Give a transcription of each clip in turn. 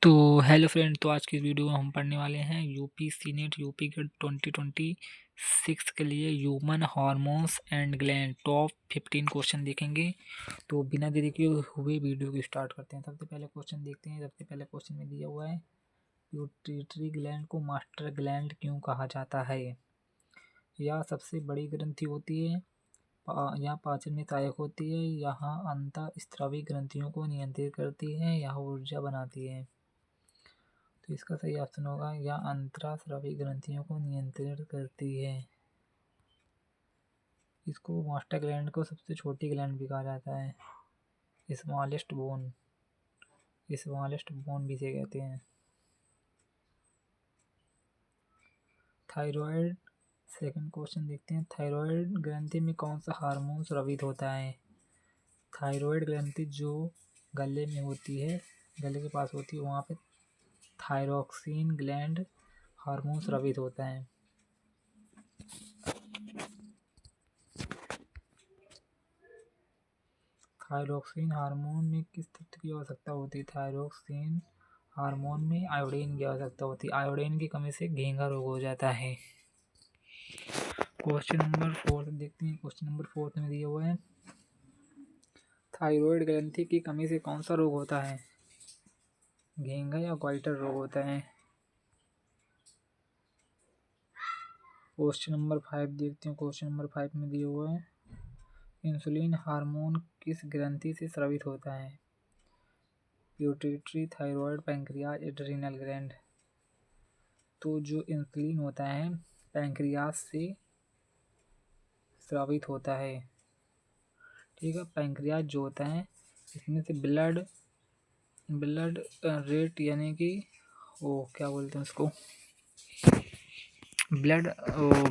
तो hello friend, तो आज की इस वीडियो में हम पढ़ने वाले हैं यूपी सीनेट यूपी के 2026 के लिए human hormones and gland top 15 question देखेंगे। तो बिना देरी के हुए वीडियो को स्टार्ट करते हैं। सबसे पहले क्वेश्चन देखते हैं। सबसे पहले क्वेश्चन में दिया हुआ है, पिट्यूटरी ग्लैंड को मास्टर ग्लैंड क्यों कहा जाता है? यह सबसे बड़ी ग्रंथि होती है, यहाँ पाचन में सहायक होती है, यहाँ अंतःस्रावी ग्रंथियों को नियंत्रित करती है, यहाँ ऊर्जा बनाती है। तो इसका सही ऑप्शन होगा, या अंतःस्रावी ग्रंथियों को नियंत्रित करती है। इसको मास्टर ग्लैंड को सबसे छोटी ग्लैंड भी कहा जाता है, स्मॉलेस्ट बोन भी से कहते हैं। थायराइड, सेकंड क्वेश्चन देखते हैं। थायराइड ग्रंथि में कौन सा हार्मोन स्रावित होता है? थायराइड ग्रंथि जो गले में होती है, गले के पास होती है, वहाँ पे थायरोक्सिन ग्लैंड हार्मोन स्रावित होता है। थायरोक्सिन हार्मोन में किस तत्व की आवश्यकता होती है? थायरोक्सिन हार्मोन में आयोडीन की आवश्यकता होती है। आयोडीन की कमी से घेंघा रोग हो जाता है। क्वेश्चन नंबर 4 देखते हैं। क्वेश्चन नंबर 4 में दिया हुआ है, थायराइड ग्रंथि की कमी से कौन सा रोग होता है? घेंघा या ग्वाइटर रोग होता है। क्वेश्चन नंबर 5 देखते हैं। क्वेश्चन नंबर 5 में दिया हुआ है, इंसुलिन हार्मोन किस ग्रंथि से स्रावित होता है? Pituitary, thyroid, pancreas, adrenal gland. तो जो इंसुलिन होता है पैंक्रियाज से स्रावित होता है। ठीक है, पैंक्रियाज जो होता है इसमें से ब्लड रेट, यानी कि वो क्या बोलते हैं उसको, ब्लड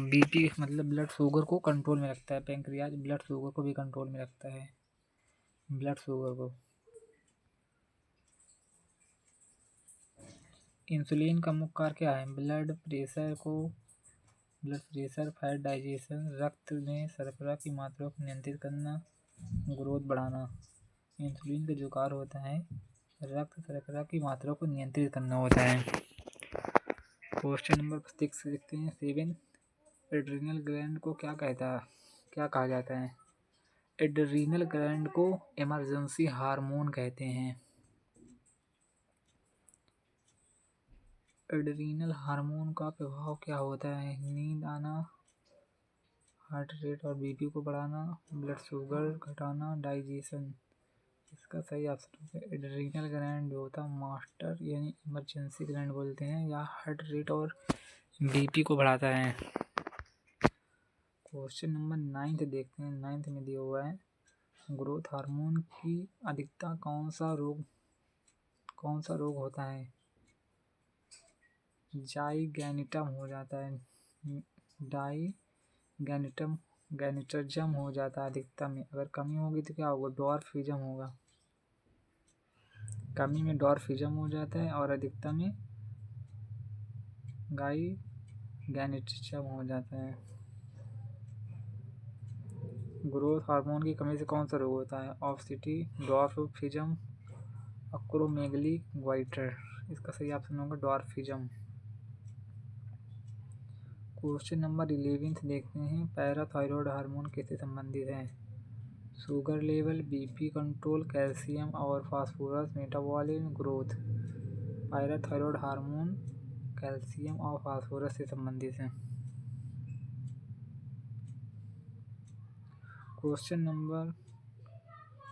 बीपी, मतलब ब्लड शुगर को कंट्रोल में रखता है। पैंक्रियाज ब्लड शुगर को भी कंट्रोल में रखता है, ब्लड शुगर को। इंसुलिन का मुख्य कार्य क्या है? ब्लड प्रेशर, फैट डाइजेशन, रक्त में शर्करा की मात्रा को नियंत्रित करना, ग्रोथ बढ़ाना। इंसुलिन का जो कार्य होता है रक्त शर्करा की मात्रा को नियंत्रित करना होता है। क्वेश्चन नंबर 6 देखते हैं। 7, एड्रिनल ग्लैंड को क्या कहा जाता है? एड्रिनल ग्लैंड को इमरजेंसी हार्मोन कहते हैं। एड्रिनल हार्मोन का प्रभाव क्या होता है? नींद आना, हार्ट रेट और बीपी को बढ़ाना, ब्लड शुगर घटाना, डाइजेशन। इसका सही ऑप्शन है एड्रिनल ग्लैंड जो होता है मास्टर यानी इमरजेंसी ग्लैंड बोलते हैं, या हार्ट रेट और बीपी को बढ़ाता है। क्वेश्चन नंबर 9 देखते हैं। 9 में दिया हुआ है, ग्रोथ हार्मोन की अधिकता कौन सा रोग होता है? जाइगैनिटम हो जाता है, गैनिटजम हो जाता है अधिकता में। अगर कमी होगी तो क्या होगा? डॉर्फिज्म होगा। कमी में डॉर्फिज्म हो जाता है और अधिकता में गैनिटजम हो जाता है। ग्रोथ हार्मोन की कमी से कौन सा रोग होता है? Obesity, dwarfism, acromegaly, goitre. इसका सही ऑप्शन होगा डॉर्फिज्म। क्वेश्चन नंबर 11 देखते हैं। पैराथायरॉयड हार्मोन किससे संबंधित है? Sugar level, BP control, calcium और phosphorus, metabolism, growth. Parathyroid hormone calcium और फास्फोरस से संबंधित है। क्वेश्चन नंबर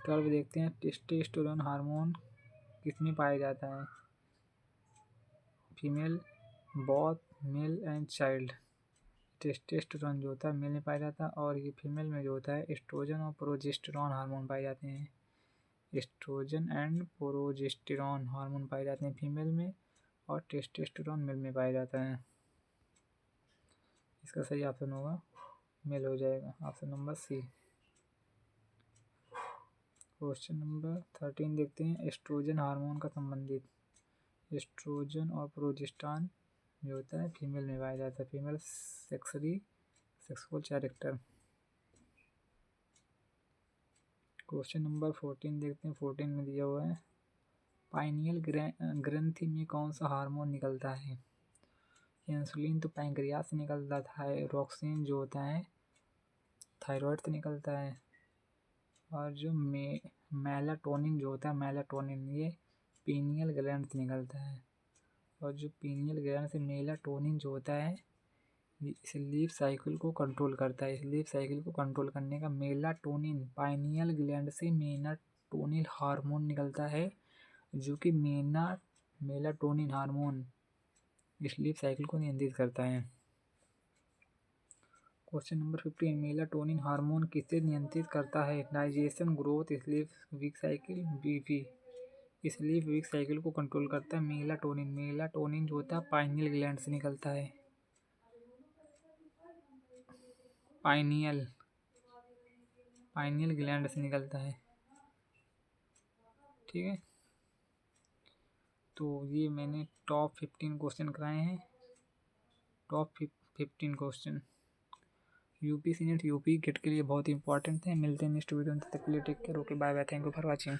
12 देखते हैं। टेस्टोस्टेरोन हार्मोन किसमें पाया जाता है? Female, both male and child. Testosterone जो होता है मेल में पाया जाता है, और ये फीमेल में जो होता है एस्ट्रोजन और प्रोजेस्टेरॉन हार्मोन पाए जाते हैं। एस्ट्रोजन एंड प्रोजेस्टेरॉन हार्मोन पाए जाते हैं फीमेल में, और टेस्टोस्टेरोन मेल में पाया जाता है। इसका सही ऑप्शन होगा मेल हो जाएगा, option number C. Question number 13 देखते हैं। एस्ट्रोजन हार्मोन का संबंधित। एस्ट्रोजन और प्रोजेस्टेरॉन जो होता है फीमेल में पाया जाता है, female sexual character. Question number 14 देखते हैं। 14 में दिया हुआ है, पाइनियल ग्रंथि में कौन सा हार्मोन निकलता है? इंसुलिन तो पैंक्रियास से निकलता है, थायरोक्सिन जो होता है थायराइड से निकलता है, और जो मेलाटोनिन जो होता है मेलाटोनिन ये पीनियल ग्लैंड से निकलता है। और जो पीनियल ग्लैंड से मेलाटोनिन जो होता है स्लीप साइकिल को कंट्रोल करता है। स्लीप साइकिल को कंट्रोल करने का मेलाटोनिन, पाइनियल ग्लैंड से मेलाटोनिन हार्मोन निकलता है जो कि मेलाटोनिन हार्मोन स्लीप साइकिल को नियंत्रित करता है। क्वेश्चन नंबर 15, मेलाटोनिन हार्मोन किसे नियंत्रित करता है? Digestion, growth, sleep wake cycle, BP. Sleep wake cycle को कंट्रोल करता है मेलाटोनिन। मेलाटोनिन जो होता है पाइनियल ग्लैंड से निकलता है, पाइनियल ग्लैंड से निकलता है। ठीक है, तो ये मैंने टॉप 15 क्वेश्चन कराए हैं। Top 15 question UP CNET UP GET के लिए बहुत इंपॉर्टेंट है। मिलते हैं नेक्स्ट वीडियो में, तब तक के लिए take care, okay bye bye, thank you for watching.